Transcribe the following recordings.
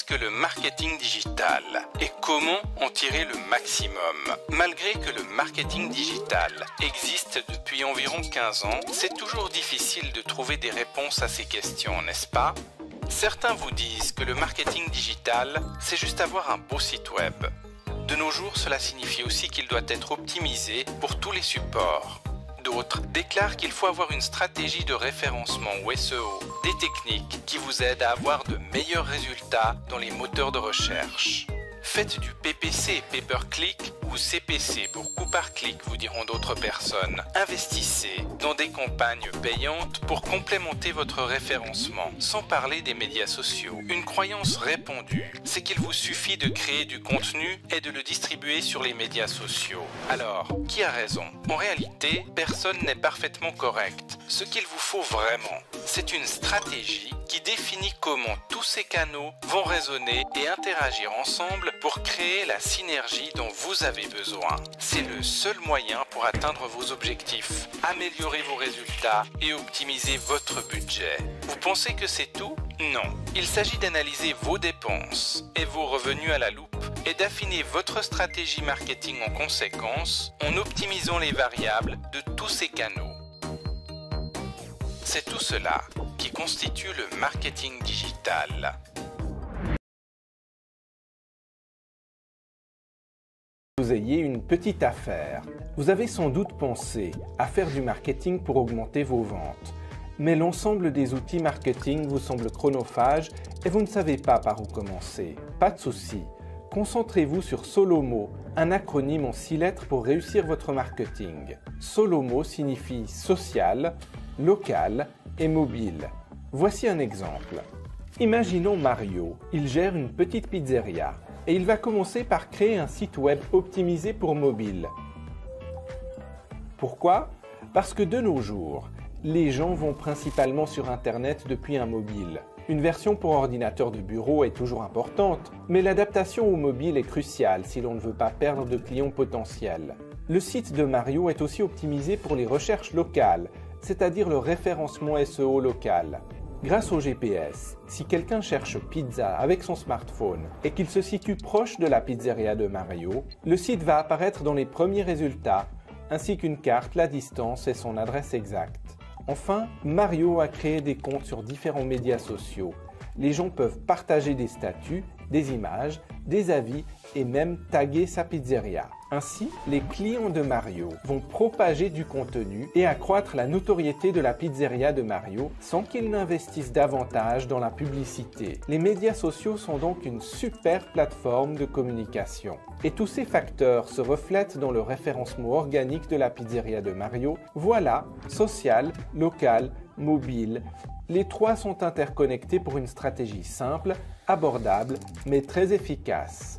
Qu'est-ce que le marketing digital et comment en tirer le maximum? Malgré que le marketing digital existe depuis environ 15 ans, c'est toujours difficile de trouver des réponses à ces questions, n'est-ce pas? Certains vous disent que le marketing digital, c'est juste avoir un beau site web. De nos jours, cela signifie aussi qu'il doit être optimisé pour tous les supports. D'autres déclarent qu'il faut avoir une stratégie de référencement ou SEO, des techniques qui vous aident à avoir de meilleurs résultats dans les moteurs de recherche. Faites du PPC, pay-per-click, ou CPC pour coup par clic, vous diront d'autres personnes. Investissez dans des campagnes payantes pour complémenter votre référencement, sans parler des médias sociaux. Une croyance répandue, c'est qu'il vous suffit de créer du contenu et de le distribuer sur les médias sociaux. Alors, qui a raison? En réalité, personne n'est parfaitement correct. Ce qu'il vous faut vraiment, c'est une stratégie qui définit comment tous ces canaux vont résonner et interagir ensemble pour créer la synergie dont vous avez besoin. C'est le seul moyen pour atteindre vos objectifs, améliorer vos résultats et optimiser votre budget. Vous pensez que c'est tout? Non. Il s'agit d'analyser vos dépenses et vos revenus à la loupe et d'affiner votre stratégie marketing en conséquence en optimisant les variables de tous ces canaux. C'est tout cela qui constitue le marketing digital. Vous ayez une petite affaire. Vous avez sans doute pensé à faire du marketing pour augmenter vos ventes. Mais l'ensemble des outils marketing vous semble chronophage et vous ne savez pas par où commencer. Pas de souci. Concentrez-vous sur Solomo, un acronyme en 6 lettres pour réussir votre marketing. Solomo signifie social, local et mobile. Voici un exemple. Imaginons Mario. Il gère une petite pizzeria et il va commencer par créer un site web optimisé pour mobile. Pourquoi? Parce que de nos jours, les gens vont principalement sur Internet depuis un mobile. Une version pour ordinateur de bureau est toujours importante, mais l'adaptation au mobile est cruciale si l'on ne veut pas perdre de clients potentiels. Le site de Mario est aussi optimisé pour les recherches locales, c'est-à-dire le référencement SEO local. Grâce au GPS, si quelqu'un cherche pizza avec son smartphone et qu'il se situe proche de la pizzeria de Mario, le site va apparaître dans les premiers résultats, ainsi qu'une carte, la distance et son adresse exacte. Enfin, Mario a créé des comptes sur différents médias sociaux. Les gens peuvent partager des statuts, des images, des avis et même taguer sa pizzeria. Ainsi, les clients de Mario vont propager du contenu et accroître la notoriété de la pizzeria de Mario sans qu'ils n'investissent davantage dans la publicité. Les médias sociaux sont donc une super plateforme de communication. Et tous ces facteurs se reflètent dans le référencement organique de la pizzeria de Mario. Voilà, social, local, mobile. Les trois sont interconnectés pour une stratégie simple, abordable, mais très efficace.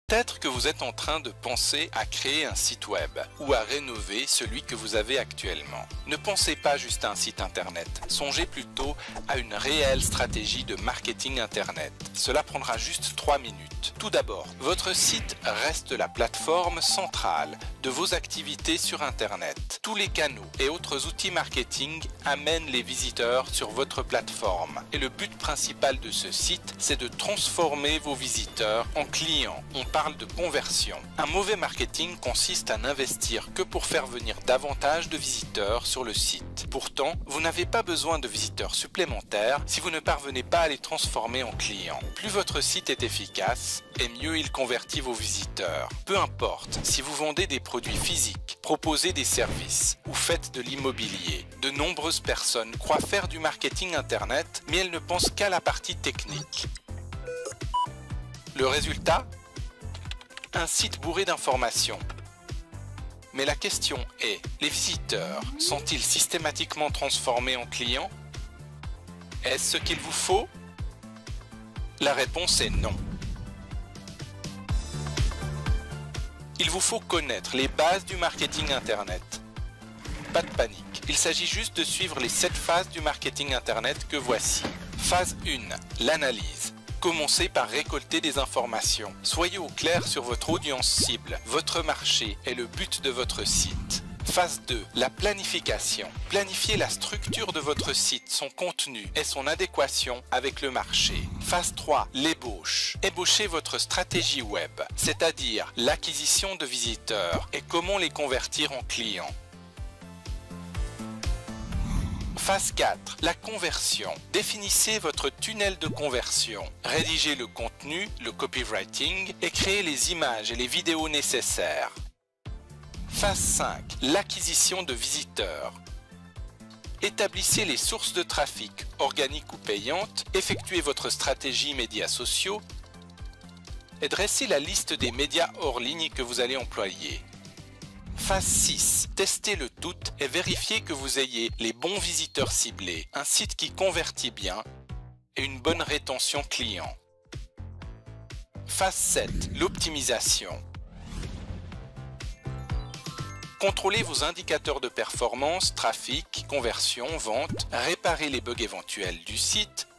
Peut-être que vous êtes en train de penser à créer un site web ou à rénover celui que vous avez actuellement. Ne pensez pas juste à un site internet, songez plutôt à une réelle stratégie de marketing internet. Cela prendra juste 3 minutes. Tout d'abord, votre site reste la plateforme centrale de vos activités sur internet. Tous les canaux et autres outils marketing amènent les visiteurs sur votre plateforme. Et le but principal de ce site, c'est de transformer vos visiteurs en clients. On parle de conversion. Un mauvais marketing consiste à n'investir que pour faire venir davantage de visiteurs sur le site. Pourtant, vous n'avez pas besoin de visiteurs supplémentaires si vous ne parvenez pas à les transformer en clients. Plus votre site est efficace, et mieux il convertit vos visiteurs. Peu importe si vous vendez des produits physiques, proposez des services ou faites de l'immobilier. De nombreuses personnes croient faire du marketing internet, mais elles ne pensent qu'à la partie technique. Le résultat ? Un site bourré d'informations. Mais la question est, les visiteurs sont-ils systématiquement transformés en clients? Est-ce ce qu'il vous faut? La réponse est non. Il vous faut connaître les bases du marketing internet. Pas de panique, il s'agit juste de suivre les 7 phases du marketing internet que voici. Phase 1, l'analyse. Commencez par récolter des informations. Soyez au clair sur votre audience cible, votre marché et le but de votre site. Phase 2, la planification. Planifiez la structure de votre site, son contenu et son adéquation avec le marché. Phase 3, l'ébauche. Ébauchez votre stratégie web, c'est-à-dire l'acquisition de visiteurs et comment les convertir en clients. Phase 4, la conversion. Définissez votre tunnel de conversion. Rédigez le contenu, le copywriting et créez les images et les vidéos nécessaires. Phase 5, l'acquisition de visiteurs. Établissez les sources de trafic, organiques ou payantes, effectuez votre stratégie médias sociaux et dressez la liste des médias hors ligne que vous allez employer. Phase 6, testez le tout et vérifiez que vous ayez les bons visiteurs ciblés, un site qui convertit bien et une bonne rétention client. Phase 7, l'optimisation. Contrôlez vos indicateurs de performance, trafic, conversion, vente, réparez les bugs éventuels du site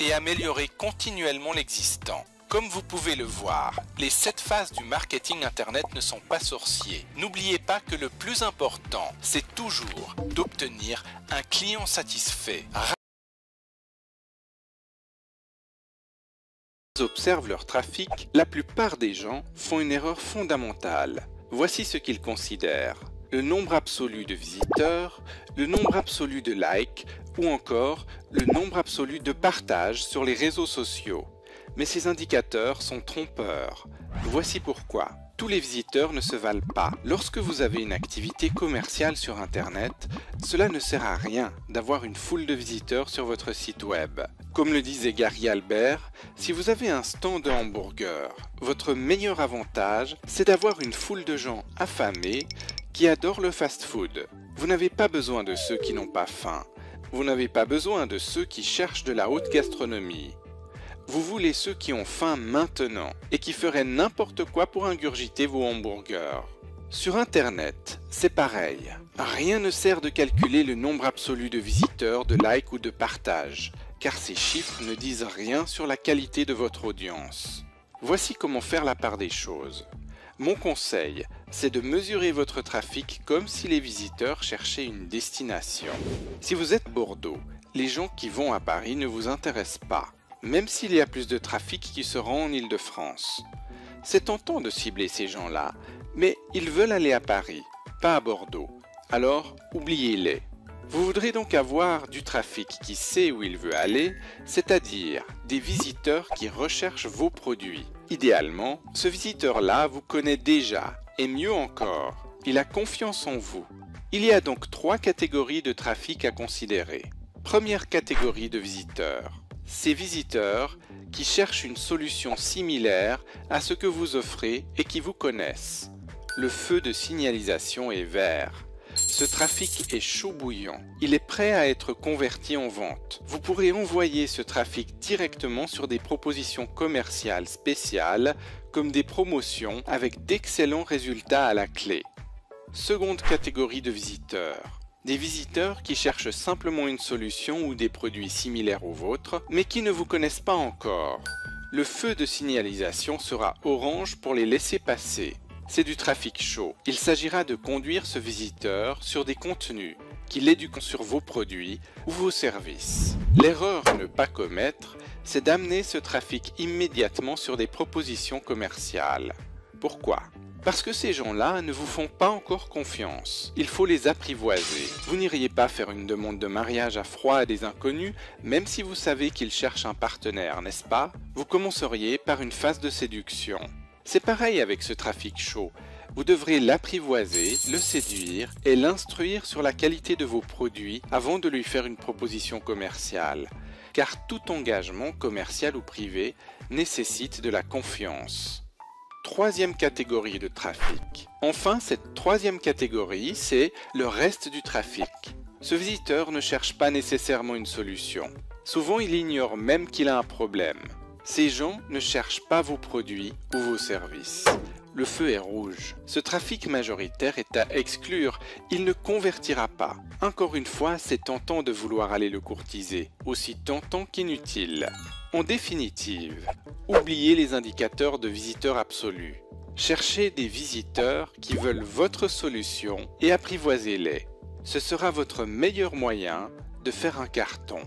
et améliorez continuellement l'existant. Comme vous pouvez le voir, les 7 phases du marketing Internet ne sont pas sorciers. N'oubliez pas que le plus important, c'est toujours d'obtenir un client satisfait. Observent leur trafic, la plupart des gens font une erreur fondamentale. Voici ce qu'ils considèrent: le nombre absolu de visiteurs, le nombre absolu de likes ou encore le nombre absolu de partages sur les réseaux sociaux. Mais ces indicateurs sont trompeurs. Voici pourquoi. Tous les visiteurs ne se valent pas. Lorsque vous avez une activité commerciale sur Internet, cela ne sert à rien d'avoir une foule de visiteurs sur votre site web. Comme le disait Gary Albert, si vous avez un stand de hamburgers, votre meilleur avantage, c'est d'avoir une foule de gens affamés qui adorent le fast-food. Vous n'avez pas besoin de ceux qui n'ont pas faim. Vous n'avez pas besoin de ceux qui cherchent de la haute gastronomie. Vous voulez ceux qui ont faim maintenant et qui feraient n'importe quoi pour ingurgiter vos hamburgers. Sur Internet, c'est pareil. Rien ne sert de calculer le nombre absolu de visiteurs, de likes ou de partages, car ces chiffres ne disent rien sur la qualité de votre audience. Voici comment faire la part des choses. Mon conseil, c'est de mesurer votre trafic comme si les visiteurs cherchaient une destination. Si vous êtes Bordeaux, les gens qui vont à Paris ne vous intéressent pas, même s'il y a plus de trafic qui se rend en Île-de-France. C'est tentant de cibler ces gens-là, mais ils veulent aller à Paris, pas à Bordeaux. Alors, oubliez-les. Vous voudrez donc avoir du trafic qui sait où il veut aller, c'est-à-dire des visiteurs qui recherchent vos produits. Idéalement, ce visiteur-là vous connaît déjà, et mieux encore, il a confiance en vous. Il y a donc 3 catégories de trafic à considérer. Première catégorie de visiteurs. Ces visiteurs qui cherchent une solution similaire à ce que vous offrez et qui vous connaissent. Le feu de signalisation est vert. Ce trafic est chaud bouillant. Il est prêt à être converti en vente. Vous pourrez envoyer ce trafic directement sur des propositions commerciales spéciales comme des promotions avec d'excellents résultats à la clé. Seconde catégorie de visiteurs. Des visiteurs qui cherchent simplement une solution ou des produits similaires aux vôtres, mais qui ne vous connaissent pas encore. Le feu de signalisation sera orange pour les laisser passer. C'est du trafic chaud. Il s'agira de conduire ce visiteur sur des contenus qui l'éduquent sur vos produits ou vos services. L'erreur à ne pas commettre, c'est d'amener ce trafic immédiatement sur des propositions commerciales. Pourquoi ? Parce que ces gens-là ne vous font pas encore confiance. Il faut les apprivoiser. Vous n'iriez pas faire une demande de mariage à froid à des inconnus, même si vous savez qu'ils cherchent un partenaire, n'est-ce pas? Vous commenceriez par une phase de séduction. C'est pareil avec ce trafic chaud. Vous devrez l'apprivoiser, le séduire et l'instruire sur la qualité de vos produits avant de lui faire une proposition commerciale. Car tout engagement, commercial ou privé, nécessite de la confiance. Troisième catégorie de trafic. Enfin, cette troisième catégorie, c'est le reste du trafic. Ce visiteur ne cherche pas nécessairement une solution. Souvent, il ignore même qu'il a un problème. Ces gens ne cherchent pas vos produits ou vos services. Le feu est rouge. Ce trafic majoritaire est à exclure. Il ne convertira pas. Encore une fois, c'est tentant de vouloir aller le courtiser, aussi tentant qu'inutile. En définitive, oubliez les indicateurs de visiteurs absolus. Cherchez des visiteurs qui veulent votre solution et apprivoisez-les. Ce sera votre meilleur moyen de faire un carton.